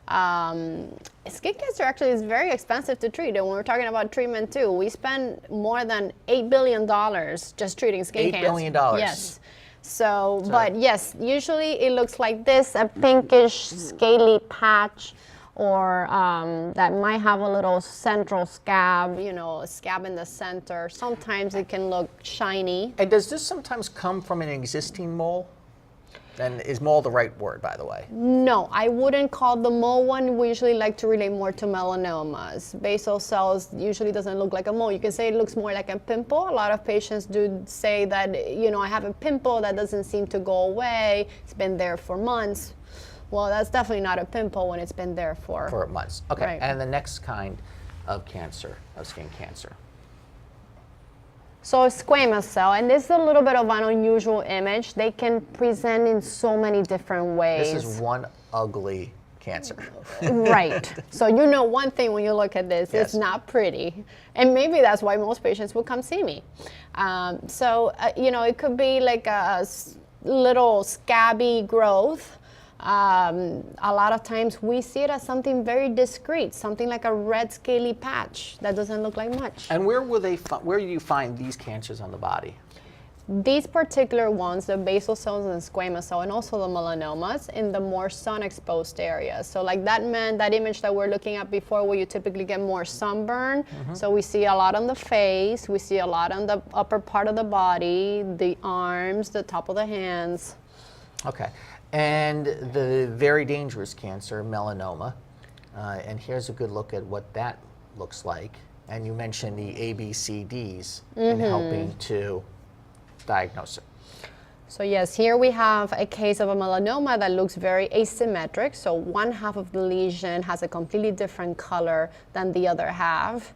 Skin cancer actually is very expensive to treat, and when we're talking about treatment too, we spend more than $8 billion just treating skin cancer. $8 billion? Yes. So, but yes, usually it looks like this, a pinkish scaly patch, or that might have a little central scab, you know, a scab in the center. Sometimes it can look shiny. And does this sometimes come from an existing mole? And is mole the right word, by the way? No, I wouldn't call the mole one. We usually like to relate more to melanomas. Basal cells usually doesn't look like a mole. You can say it looks more like a pimple. A lot of patients do say that, you know, I have a pimple that doesn't seem to go away. It's been there for months. Well, that's definitely not a pimple when it's been there for months. Okay, right. And the next kind of cancer, of skin cancer? So squamous cell, and this is a little bit of an unusual image. They can present in so many different ways. This is one ugly cancer. Right. So you know one thing when you look at this, it's not pretty. And maybe that's why most patients will come see me. You know, it could be like a little scabby growth. A lot of times we see it as something very discreet, something like a red scaly patch that doesn't look like much. And where do you find these cancers on the body? These particular ones, the basal cells and squamous cell, and also the melanomas in the more sun-exposed areas. So like that image that we're looking at before, where you typically get more sunburn. So we see a lot on the face, we see a lot on the upper part of the body, the arms, the top of the hands. Okay. And the very dangerous cancer, melanoma. And here's a good look at what that looks like. And you mentioned the ABCDs in helping to diagnose it. So yes, here we have a case of a melanoma that looks very asymmetric. So one half of the lesion has a completely different color than the other half.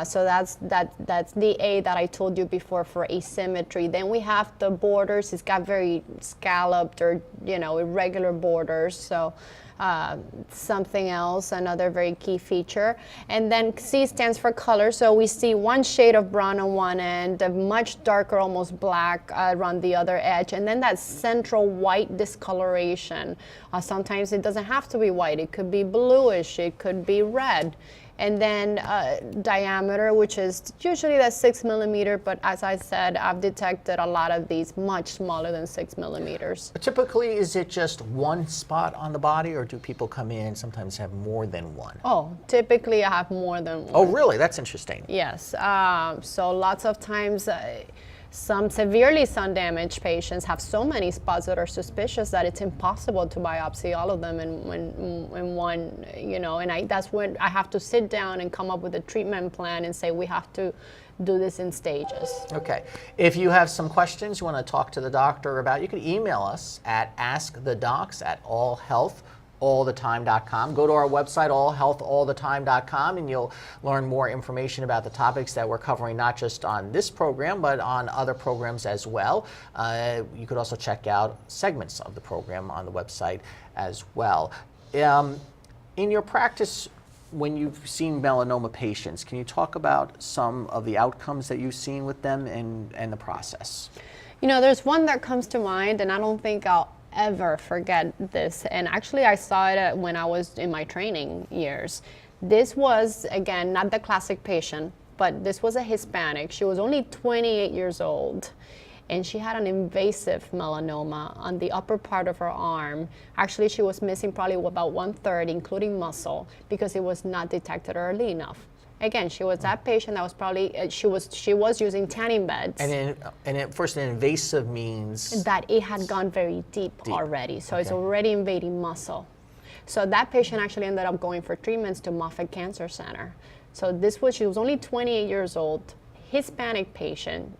So that's the A that I told you before for asymmetry. Then we have the borders. It's got very scalloped or irregular borders. So something else, another very key feature. And then C stands for color. So we see one shade of brown on one end, a much darker, almost black around the other edge, and then that central white discoloration. Sometimes it doesn't have to be white. It could be bluish. It could be red. And then diameter, which is usually that 6 millimeter, but as I said, I've detected a lot of these much smaller than 6 millimeters. Typically, is it just one spot on the body, or do people come in and sometimes have more than one? Oh, typically I have more than one. Oh, really? That's interesting. Yes. So lots of times, some severely sun-damaged patients have so many spots that are suspicious that it's impossible to biopsy all of them in one, and that's when I have to sit down and come up with a treatment plan and say we have to do this in stages. Okay. If you have some questions you want to talk to the doctor about, you can email us at askthedocs@allhealthallthetime.com. Go to our website, allhealthallthetime.com, and you'll learn more information about the topics that we're covering, not just on this program, but on other programs as well. You could also check out segments of the program on the website as well. In your practice, when you've seen melanoma patients, can you talk about some of the outcomes that you've seen with them and the process? There's one that comes to mind, and I don't think I'll ever forget this. And actually, I saw it when I was in my training years. This was, again, not the classic patient, but this was a Hispanic. She was only 28 years old. And she had an invasive melanoma on the upper part of her arm. Actually, she was missing probably about 1/3, including muscle, because it was not detected early enough. Again, she was that patient that was probably, she was using tanning beds. First, an invasive means? That it had gone very deep. Already. So it's already invading muscle. So that patient actually ended up going for treatments to Moffitt Cancer Center. So she was only 28 years old, Hispanic patient.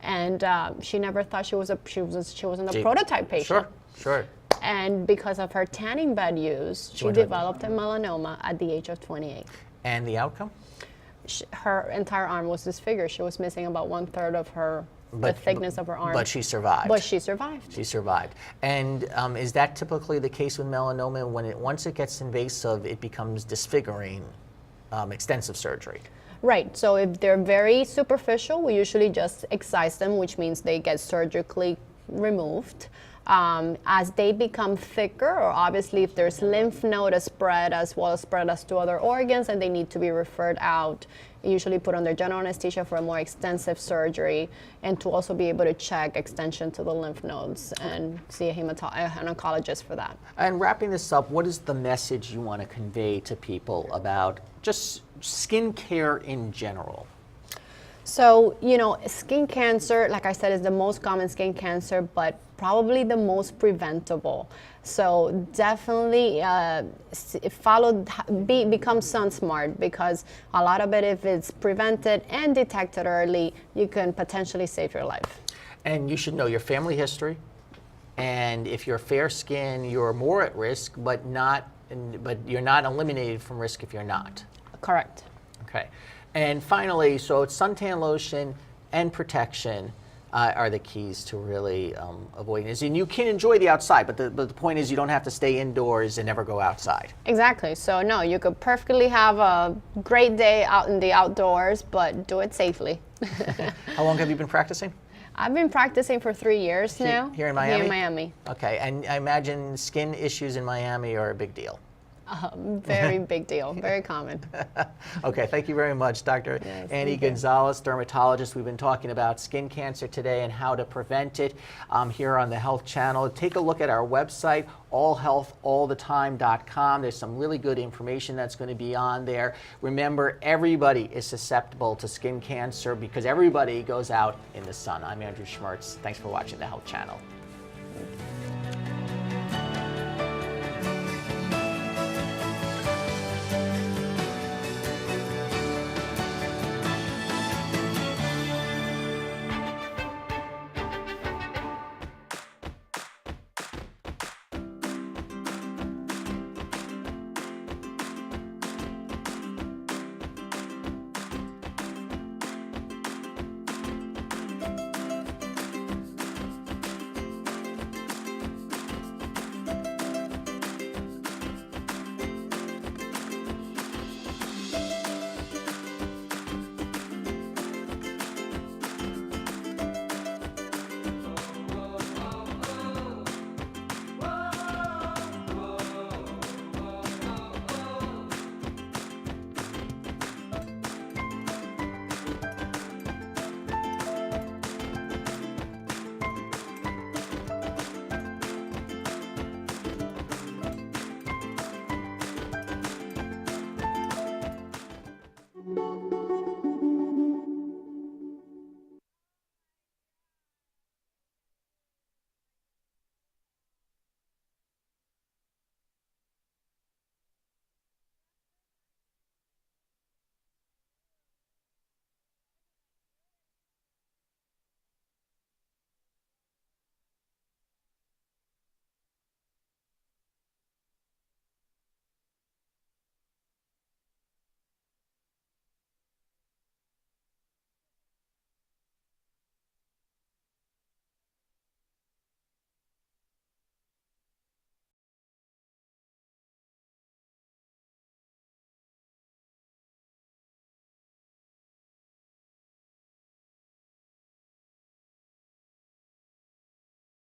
And she never thought she wasn't a prototype patient. Sure. And because of her tanning bed use, she developed a melanoma at the age of 28. And the outcome? Her entire arm was disfigured. She was missing about 1/3 of the thickness of her arm. But she survived. She survived. And is that typically the case with melanoma? Once it gets invasive, it becomes disfiguring, extensive surgery? Right. So if they're very superficial, we usually just excise them, which means they get surgically removed. As they become thicker, or obviously if there's lymph node spread as well as spread as to other organs, and they need to be referred out, usually put under general anesthesia for a more extensive surgery, and to also be able to check extension to the lymph nodes and see an oncologist for that. And wrapping this up, what is the message you want to convey to people about just skin care in general? So, skin cancer, like I said, is the most common skin cancer, but probably the most preventable. So definitely become sun smart, because a lot of it, if it's prevented and detected early, you can potentially save your life. And you should know your family history. And if you're fair skin, you're more at risk, but you're not eliminated from risk if you're not. Correct. Okay. And finally, so it's suntan lotion and protection are the keys to really avoiding this. And you can enjoy the outside, but the point is you don't have to stay indoors and never go outside. Exactly. So no, you could perfectly have a great day out in the outdoors, but do it safely. How long have you been practicing? I've been practicing for 3 years now. Here in Miami? Here in Miami. Okay, and I imagine skin issues in Miami are a big deal. Very big deal, very common. Okay, thank you very much, Dr. Yes, Annie thank you. Gonzalez, dermatologist. We've been talking about skin cancer today and how to prevent it here on the Health Channel. Take a look at our website, allhealthallthetime.com. There's some really good information that's going to be on there. Remember, everybody is susceptible to skin cancer because everybody goes out in the sun. I'm Andrew Schmertz. Thanks for watching the Health Channel.